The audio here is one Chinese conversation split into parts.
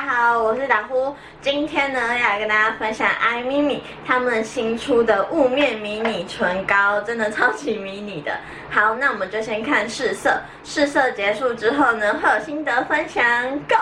家好，我是达呼。今天呢，要来跟大家分享爱咪咪他们新出的雾面迷你唇膏，真的超级迷你的。好，那我们就先看试色，试色结束之后呢，会有心得分享 ，Go！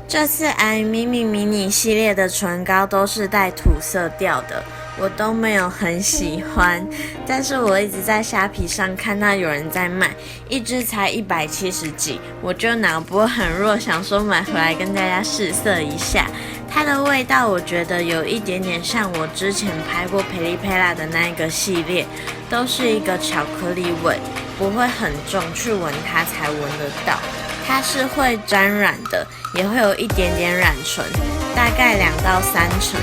这次爱咪咪迷你系列的唇膏都是带土色调的，我都没有很喜欢，但是我一直在虾皮上看到有人在卖，一支才170几，我就脑波很弱，想说买回来跟大家试色一下。它的味道我觉得有一点点像我之前拍过培丽佩拉的那一个系列，都是一个巧克力味，不会很重，去闻它才闻得到。它是会沾染的，也会有一点点染唇，大概2到3成。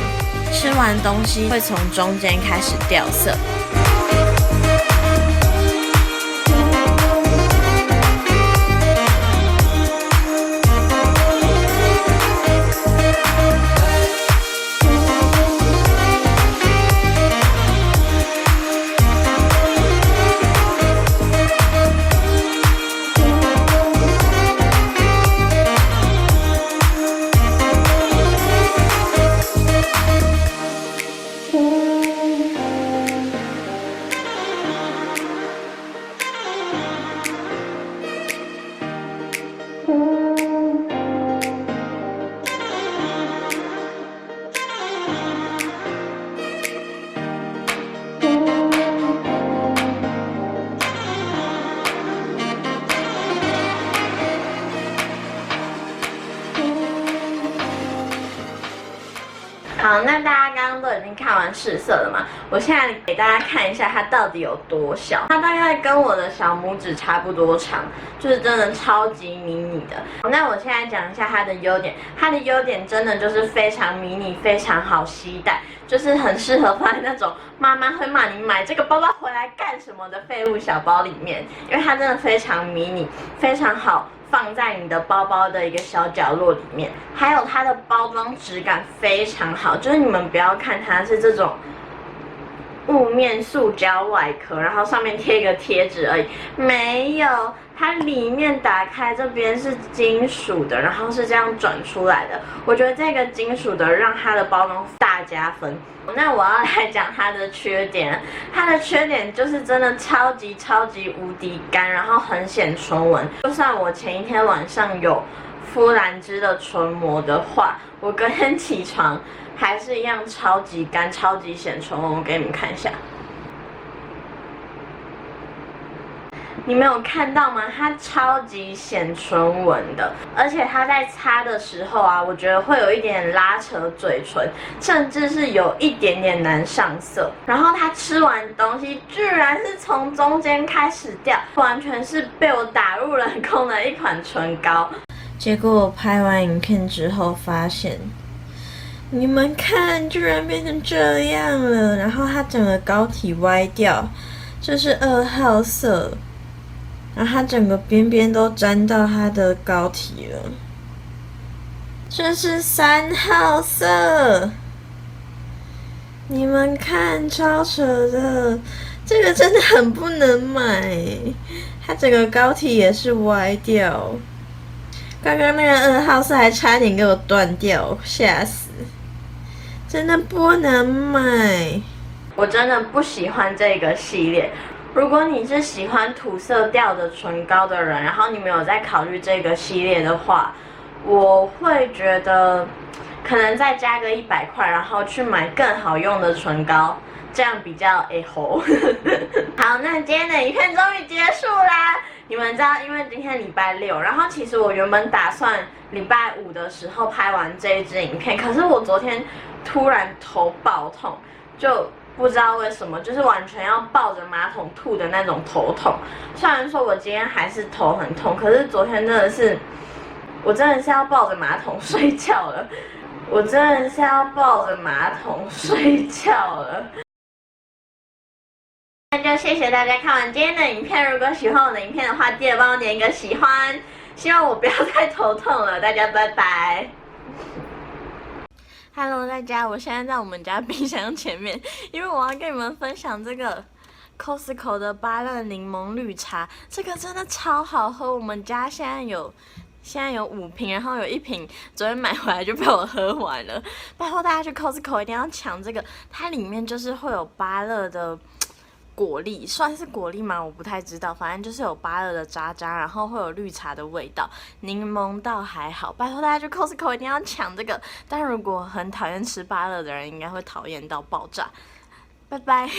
吃完东西会从中间开始掉色。好，那大家刚刚都已经看完试色了嘛？我现在给大家看一下它到底有多小，它大概跟我的小拇指差不多长，就是真的超级迷你的。那我现在讲一下它的优点，它的优点真的就是非常迷你，非常好携带，就是很适合放在那种妈妈会骂你买这个包包回来干什么的废物小包里面，因为它真的非常迷你，非常好放在你的包包的一个小角落里面，还有它的包装质感非常好，就是你们不要看它是这种雾面塑胶外壳，然后上面贴一个贴纸而已，没有，它里面打开这边是金属的，然后是这样转出来的，我觉得这个金属的让它的包装大加分。那我要来讲它的缺点，它的缺点就是真的超级无敌干，然后很显唇纹。就算我前一天晚上有敷兰芝的唇膜的话，我隔天起床还是一样超级干、超级显唇纹。我给你们看一下。你们有看到吗？它超级显唇纹的，而且它在擦的时候啊，我觉得会有一点拉扯嘴唇，甚至是有一点点难上色。然后它吃完东西居然是从中间开始掉，完全是被我打入冷宫的一款唇膏。结果我拍完影片之后发现，你们看，居然变成这样了，然后它整个膏体歪掉，这是2号色。然后它整个边边都沾到它的膏体了，这是3号色，你们看超扯的，这个真的很不能买，它整个膏体也是歪掉，刚刚那个2号色还差点给我断掉，吓死，真的不能买，我真的不喜欢这个系列。如果你是喜欢土色调的唇膏的人，然后你没有在考虑这个系列的话，我会觉得可能再加个100块，然后去买更好用的唇膏，这样比较吼。好，那今天的影片终于结束啦！你们知道，因为今天礼拜6，然后其实我原本打算礼拜5的时候拍完这一支影片，可是我昨天突然头爆痛，就不知道为什么，就是完全要抱着马桶吐的那种头痛。虽然说我今天还是头很痛，可是昨天真的是，我真的是要抱着马桶睡觉了。我真的是要抱着马桶睡觉了。那就谢谢大家看完今天的影片。如果喜欢我的影片的话，记得帮我点一个喜欢。希望我不要再头痛了。大家拜拜。Hello， 大家，我现在在我们家冰箱前面，因为我要跟你们分享这个 Costco 的芭乐柠檬绿茶，这个真的超好喝。我们家现在有现在有5瓶，然后有1瓶昨天买回来就被我喝完了。拜托大家去 Costco 一定要抢这个，它里面就是会有芭乐的果粒，算是果粒吗？我不太知道，反正就是有芭乐的渣渣，然后会有绿茶的味道，柠檬倒还好。拜托大家去 Costco 一定要抢这个，但如果很讨厌吃芭乐的人，应该会讨厌到爆炸。拜拜。